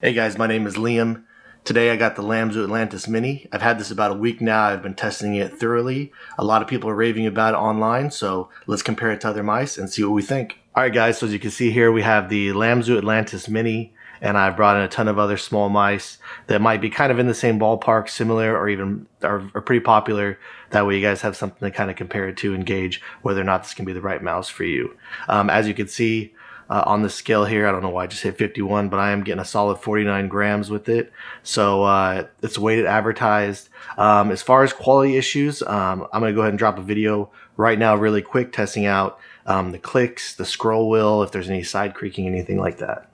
Hey guys, my name is Liam. Today I got the Lamzu Atlantis Mini. I've had this about a week now. I've been testing it thoroughly. A lot of people are raving about it online, so let's compare it to other mice and see what we think. Alright guys, so as you can see here, we have the Lamzu Atlantis Mini, and I've brought in a ton of other small mice that might be kind of in the same ballpark, similar, or even are pretty popular. That way you guys have something to kind of compare it to and gauge whether or not this can be the right mouse for you. As you can see, on the scale here, I don't know why I just hit 51, but I am getting a solid 49 grams with it. So it's weighted advertised. As far as quality issues, I'm going to go ahead and drop a video right now really quick testing out the clicks, the scroll wheel, if there's any side creaking, anything like that.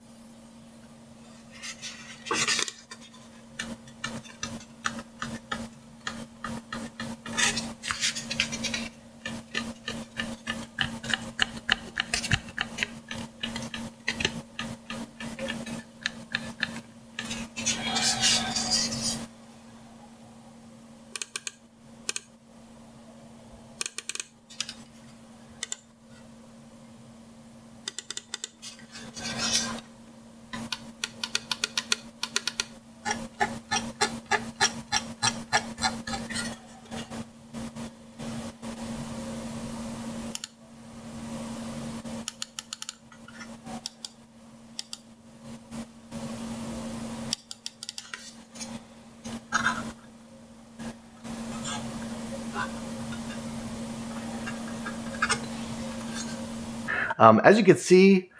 As you can see,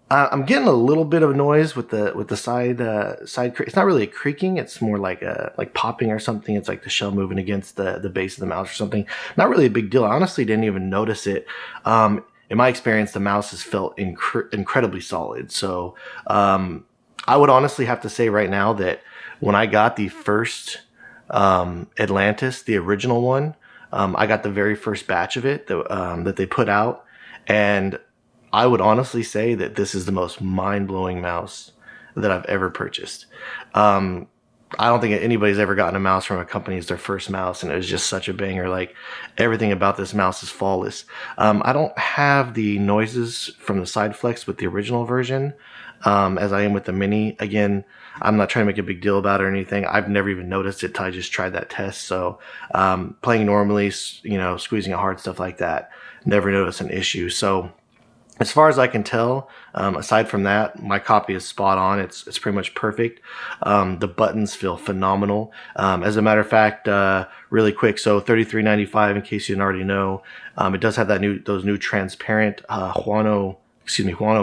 I'm getting a little bit of noise with the side. It's not really a creaking. It's more like popping or something. It's like the shell moving against the base of the mouse or something. Not really a big deal. I honestly didn't even notice it. In my experience, the mouse has felt incredibly solid. So I would honestly have to say right now that when I got the first Atlantis, the original one, I got the very first batch of it that they put out, and I would honestly say that this is the most mind-blowing mouse that I've ever purchased. I don't think anybody's ever gotten a mouse from a company as their first mouse, and it was just such a banger. Like, everything about this mouse is flawless. I don't have the noises from the side flex with the original version, as I am with the Mini. Again, I'm not trying to make a big deal about it or anything. I've never even noticed it till I just tried that test. So playing normally, squeezing it hard, stuff like that, never noticed an issue. So as far as I can tell, aside from that, my copy is spot on. It's pretty much perfect. The buttons feel phenomenal. As a matter of fact, really quick, so $33.95 in case you didn't already know. It does have those new transparent Huano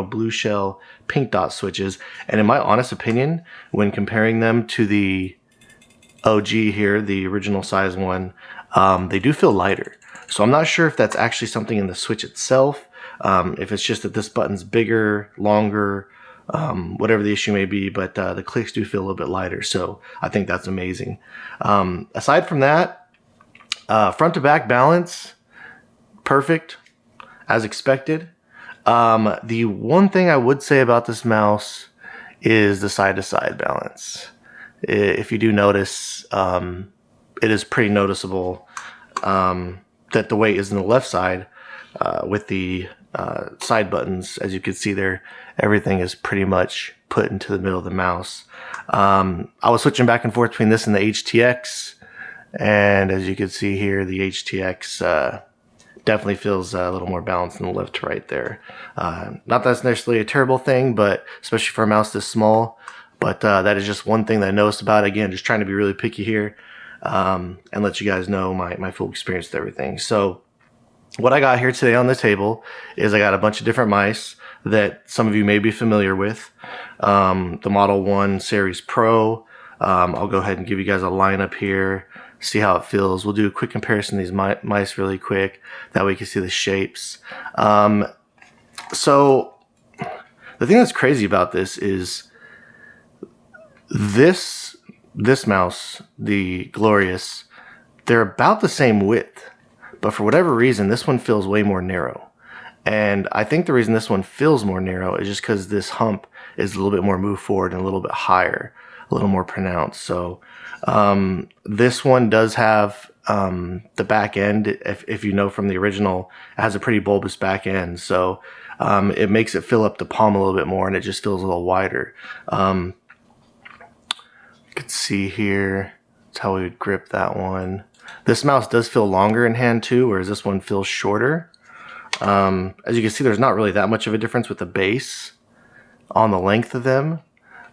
blue shell pink dot switches. And in my honest opinion, when comparing them to the OG here, the original size one, they do feel lighter. So I'm not sure if that's actually something in the switch itself. If it's just that this button's bigger, longer, whatever the issue may be, but the clicks do feel a little bit lighter, so I think that's amazing. Aside from that, front to back balance, perfect, as expected. The one thing I would say about this mouse is the side to side balance. If you do notice, it is pretty noticeable that the weight is on the left side with the side buttons. As you can see there, everything is pretty much put into the middle of the mouse. I was switching back and forth between this and the HTX, and as you can see here, the HTX definitely feels a little more balanced than the left to right there. Not that that's necessarily a terrible thing, but especially for a mouse this small, but that is just one thing that I noticed about it. Again, just trying to be really picky here and let you guys know my full experience with everything. So what I got here today on the table is I got a bunch of different mice that some of you may be familiar with. The Model 1 Series Pro. I'll go ahead and give you guys a lineup here, see how it feels. We'll do a quick comparison of these mice really quick. That way you can see the shapes. So the thing that's crazy about this is this mouse, the Glorious, they're about the same width. But for whatever reason, this one feels way more narrow. And I think the reason this one feels more narrow is just because this hump is a little bit more moved forward and a little bit higher, a little more pronounced. So this one does have the back end, if you know from the original, it has a pretty bulbous back end. So it makes it fill up the palm a little bit more, and it just feels a little wider. can see here, that's how we would grip that one. This mouse does feel longer in hand too, whereas this one feels shorter. As you can see, there's not really that much of a difference with the base on the length of them.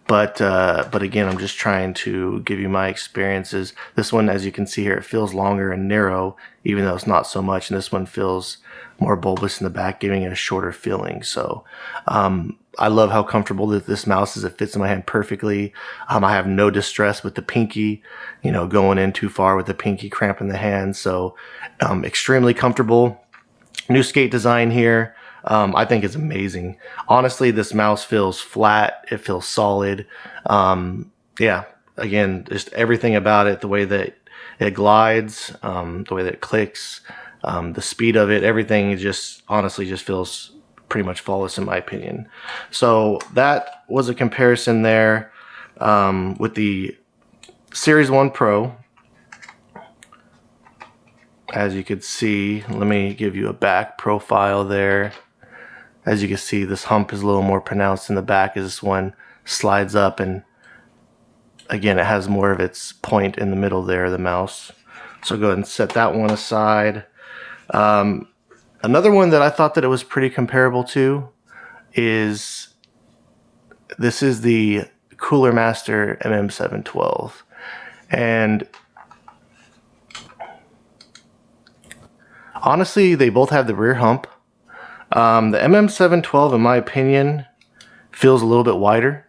But again, I'm just trying to give you my experiences. This one, as you can see here, it feels longer and narrow, even though it's not so much. And this one feels more bulbous in the back, giving it a shorter feeling. So I love how comfortable that this mouse is. It fits in my hand perfectly. I have no distress with the pinky, you know, going in too far with the pinky cramping the hand. So extremely comfortable. New skate design here. I think it's amazing. Honestly, this mouse feels flat. It feels solid. Yeah, again, just everything about it, the way that it glides, the way that it clicks, the speed of it, everything is just, honestly, just feels pretty much flawless in my opinion. So that was a comparison there with the Series 1 Pro. As you can see, let me give you a back profile there. As you can see, this hump is a little more pronounced in the back as this one slides up, and again, it has more of its point in the middle there of the mouse. So go ahead and set that one aside. Another one that I thought that it was pretty comparable to is, this is the Cooler Master MM712. And honestly, they both have the rear hump. The MM712, in my opinion, feels a little bit wider.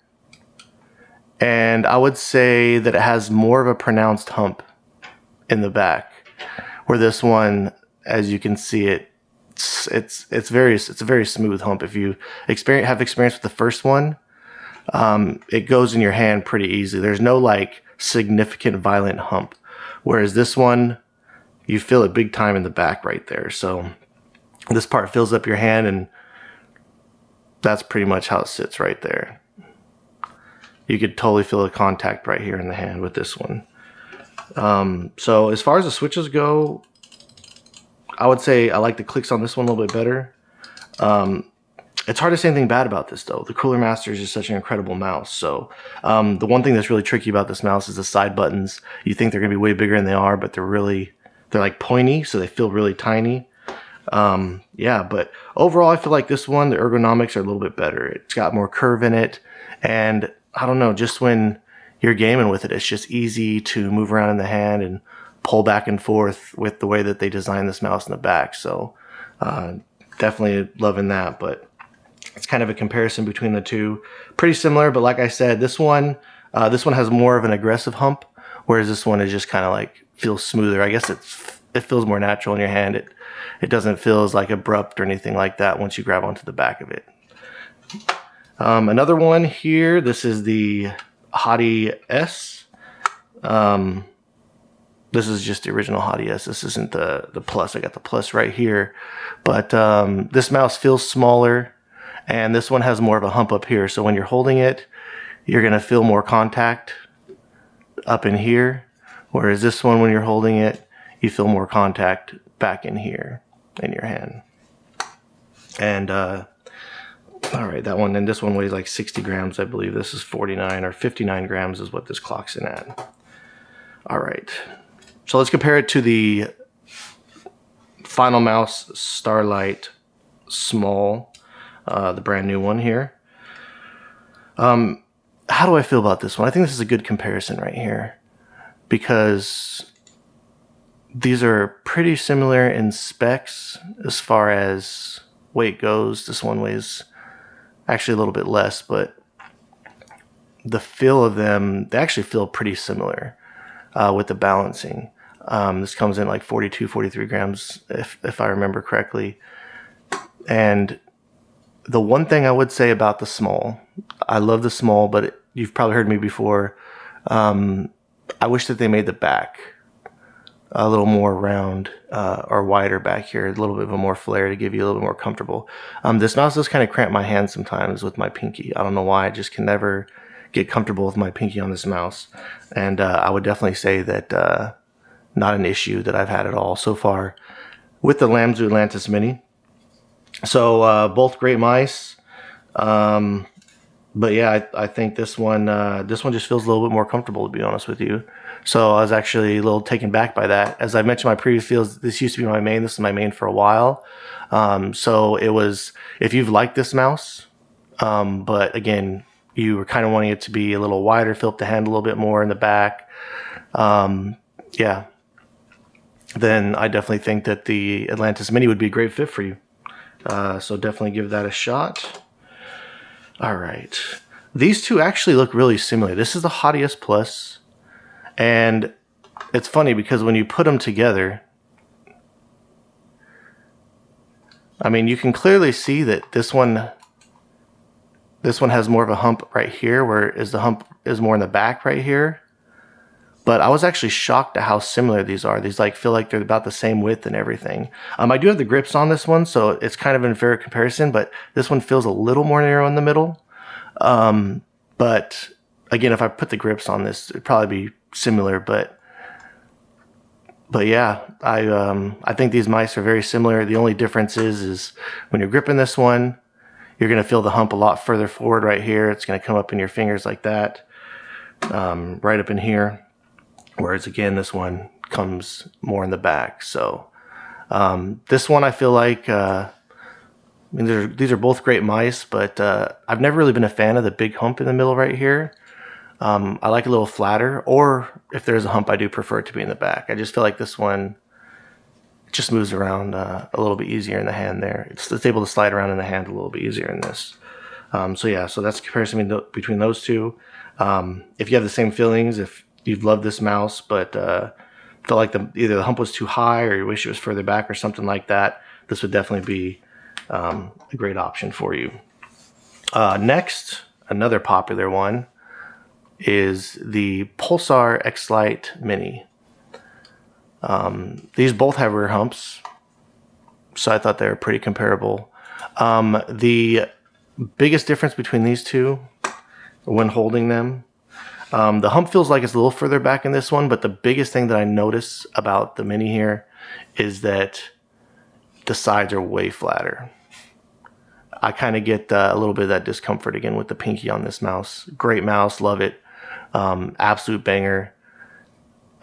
And I would say that it has more of a pronounced hump in the back. Where this one, as you can see, it's a very smooth hump. If you have experience with the first one, it goes in your hand pretty easily. There's no like significant violent hump. Whereas this one, you feel it big time in the back right there. So this part fills up your hand, and that's pretty much how it sits right there. You could totally feel the contact right here in the hand with this one. So as far as the switches go, I would say I like the clicks on this one a little bit better. It's hard to say anything bad about this though. The Cooler Master is just such an incredible mouse. So the one thing that's really tricky about this mouse is the side buttons. You think they're gonna be way bigger than they are, but they're like pointy, so they feel really tiny. Yeah, but overall, I feel like this one, the ergonomics are a little bit better. It's got more curve in it, and I don't know, just when you're gaming with it, it's just easy to move around in the hand and pull back and forth with the way that they designed this mouse in the back. So definitely loving that, but it's kind of a comparison between the two. Pretty similar, but like I said, this one has more of an aggressive hump, whereas this one is just kind of like feels smoother. I guess it feels more natural in your hand. It doesn't feel as like abrupt or anything like that once you grab onto the back of it. Another one here, this is the Hati-S. This is just the original Hati-S. This isn't the Plus. I got the Plus right here. But this mouse feels smaller, and this one has more of a hump up here. So when you're holding it, you're going to feel more contact up in here. Whereas this one, when you're holding it, you feel more contact back in here in your hand. And all right, that one, and this one weighs like 60 grams, I believe. This is 49 or 59 grams is what this clocks in at. All right, so let's compare it to the Finalmouse Starlight Small, the brand new one here. How do I feel about this one? I think this is a good comparison right here, because these are pretty similar in specs as far as weight goes. This one weighs actually a little bit less, but the feel of them, they actually feel pretty similar with the balancing. This comes in like 42, 43 grams, if I remember correctly. And the one thing I would say about the small, I love the small, but you've probably heard me before. I wish that they made the back a little more round or wider back here, a little bit of a more flare to give you a little bit more comfortable. This mouse does kind of cramp my hand sometimes with my pinky. I don't know why, I just can never get comfortable with my pinky on this mouse. And I would definitely say that not an issue that I've had at all so far with the Lamzu Atlantis Mini. So both great mice. But yeah, I think this one just feels a little bit more comfortable, to be honest with you. So I was actually a little taken back by that. As I mentioned in my previous videos, this used to be my main. This is my main for a while. So it was, if you've liked this mouse, but again, you were kind of wanting it to be a little wider, fill up the hand a little bit more in the back, yeah, then I definitely think that the Atlantis Mini would be a great fit for you. So definitely give that a shot. All right. These two actually look really similar. This is the Hati-S Plus, and it's funny because when you put them together, I mean, you can clearly see that this one has more of a hump right here, whereas the hump is more in the back right here. But I was actually shocked at how similar these are. These like feel like they're about the same width and everything. I do have the grips on this one, so it's kind of an unfair comparison, but this one feels a little more narrow in the middle. But again, if I put the grips on this, it'd probably be similar, but yeah, I think these mice are very similar. The only difference is when you're gripping this one, you're going to feel the hump a lot further forward right here. It's going to come up in your fingers like that, right up in here. Whereas again, this one comes more in the back. So this one I feel like, I mean, these are both great mice, but I've never really been a fan of the big hump in the middle right here. I like a little flatter, or if there's a hump, I do prefer it to be in the back. I just feel like this one just moves around a little bit easier in the hand there. It's able to slide around in the hand a little bit easier in this. So yeah, so that's the comparison between those two. If you have the same feelings, if you've loved this mouse, but felt like either the hump was too high or you wish it was further back or something like that, this would definitely be a great option for you. Next, another popular one is the Pulsar Xlite Mini. These both have rear humps, so I thought they were pretty comparable. The biggest difference between these two, when holding them, the hump feels like it's a little further back in this one, but the biggest thing that I notice about the Mini here is that the sides are way flatter. I kind of get a little bit of that discomfort again with the pinky on this mouse. Great mouse, love it. Absolute banger.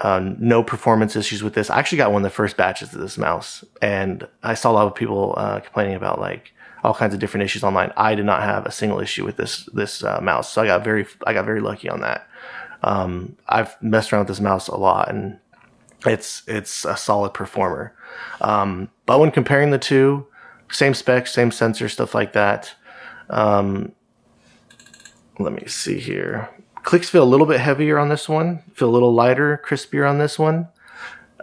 No performance issues with this. I actually got one of the first batches of this mouse, and I saw a lot of people complaining about like all kinds of different issues online. I did not have a single issue with this mouse, so I got very lucky on that. I've messed around with this mouse a lot, and it's a solid performer. But when comparing the two, same specs, same sensor, stuff like that. Let me see here. Clicks feel a little bit heavier on this one, feel a little lighter, crispier on this one.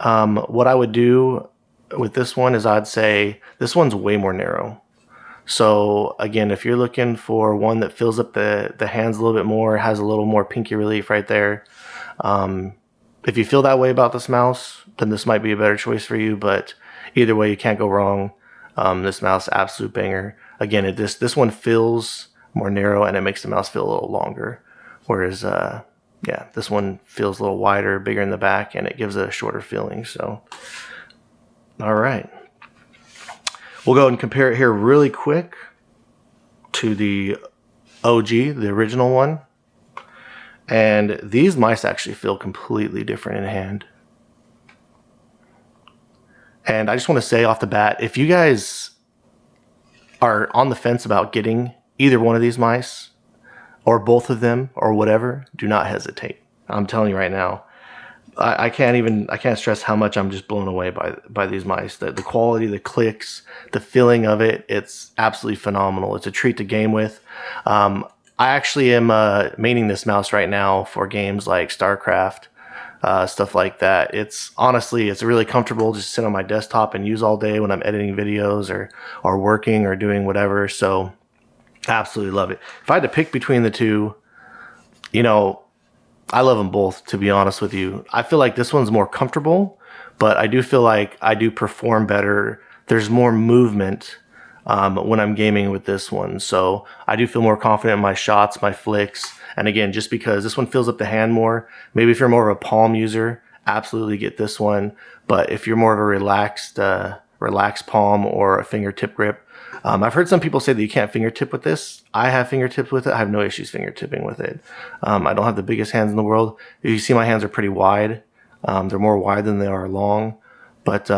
What I would do with this one is I'd say this one's way more narrow. So again, if you're looking for one that fills up the hands a little bit more, has a little more pinky relief right there. If you feel that way about this mouse, then this might be a better choice for you, but either way, you can't go wrong. This mouse, absolute banger. Again, this one feels more narrow and it makes the mouse feel a little longer. Whereas, yeah, this one feels a little wider, bigger in the back, and it gives it a shorter feeling. So, all right. We'll go and compare it here really quick to the OG, the original one. And these mice actually feel completely different in hand. And I just want to say off the bat, if you guys are on the fence about getting either one of these mice, or both of them, or whatever, do not hesitate. I'm telling you right now, I can't stress how much I'm just blown away by these mice. The quality, the clicks, the feeling of it, it's absolutely phenomenal. It's a treat to game with. I actually am maining this mouse right now for games like StarCraft, stuff like that. It's really comfortable just to sit on my desktop and use all day when I'm editing videos or working or doing whatever. So absolutely love it. If I had to pick between the two, you know, I love them both, to be honest with you. I feel like this one's more comfortable, but I do feel like I do perform better. There's more movement when I'm gaming with this one. So I do feel more confident in my shots, my flicks. And again, just because this one fills up the hand more, maybe if you're more of a palm user, absolutely get this one. But if you're more of a relaxed palm or a fingertip grip, I've heard some people say that you can't fingertip with this. I have fingertipped with it. I have no issues fingertipping with it. I don't have the biggest hands in the world. You see my hands are pretty wide. They're more wide than they are long. But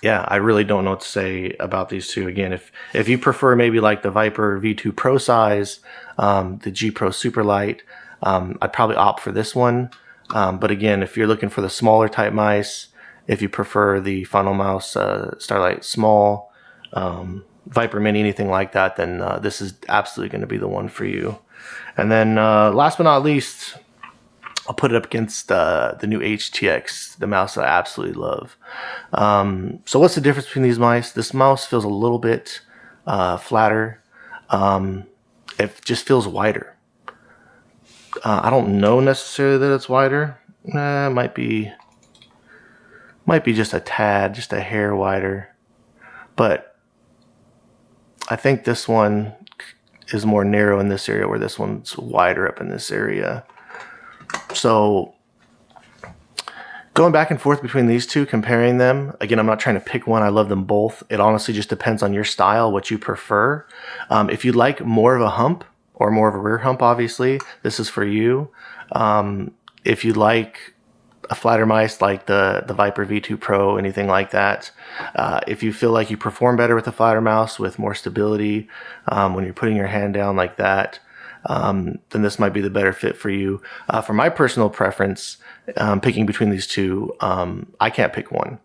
yeah, I really don't know what to say about these two. Again, if you prefer maybe like the Viper V2 Pro size, the G Pro Super Light, I'd probably opt for this one. But again, if you're looking for the smaller type mice, if you prefer the Finalmouse Starlight Small, Viper Mini, anything like that, then this is absolutely going to be the one for you. And then last but not least, I'll put it up against the new HTX, the mouse that I absolutely love. So what's the difference between these mice? This mouse feels a little bit flatter. It just feels wider. I don't know necessarily that it's wider. It might be just a tad, just a hair wider. But I think this one is more narrow in this area, where this one's wider up in this area. So going back and forth between these two, comparing them, again, I'm not trying to pick one. I love them both. It honestly just depends on your style, what you prefer. If you like more of a hump or more of a rear hump, obviously, this is for you. If you like a flatter mice like the Viper V2 Pro, anything like that, if you feel like you perform better with a flatter mouse with more stability when you're putting your hand down like that, then this might be the better fit for you. For my personal preference, picking between these two, I can't pick one.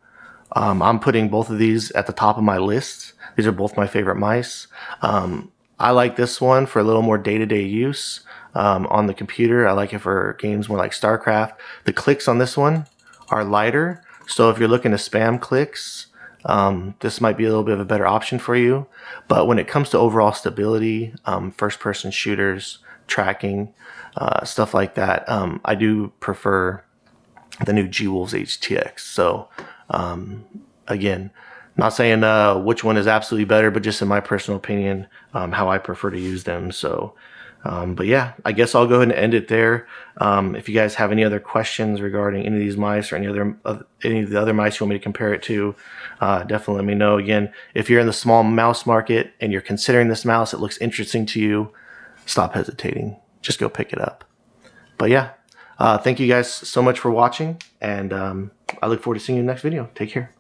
I'm putting both of these at the top of my list. These are both my favorite mice. I like this one for a little more day-to-day use on the computer. I like it for games more like StarCraft. The clicks on this one are lighter, so if you're looking to spam clicks, this might be a little bit of a better option for you. But when it comes to overall stability, first-person shooters, tracking, stuff like that, I do prefer the new G-Wolves HTX. So again, not saying which one is absolutely better, but just in my personal opinion, how I prefer to use them. So but yeah, I guess I'll go ahead and end it there. If you guys have any other questions regarding any of these mice or any of the other mice you want me to compare it to, definitely let me know. Again, if you're in the small mouse market and you're considering this mouse, it looks interesting to you, stop hesitating. Just go pick it up. But yeah, thank you guys so much for watching, and I look forward to seeing you in the next video. Take care.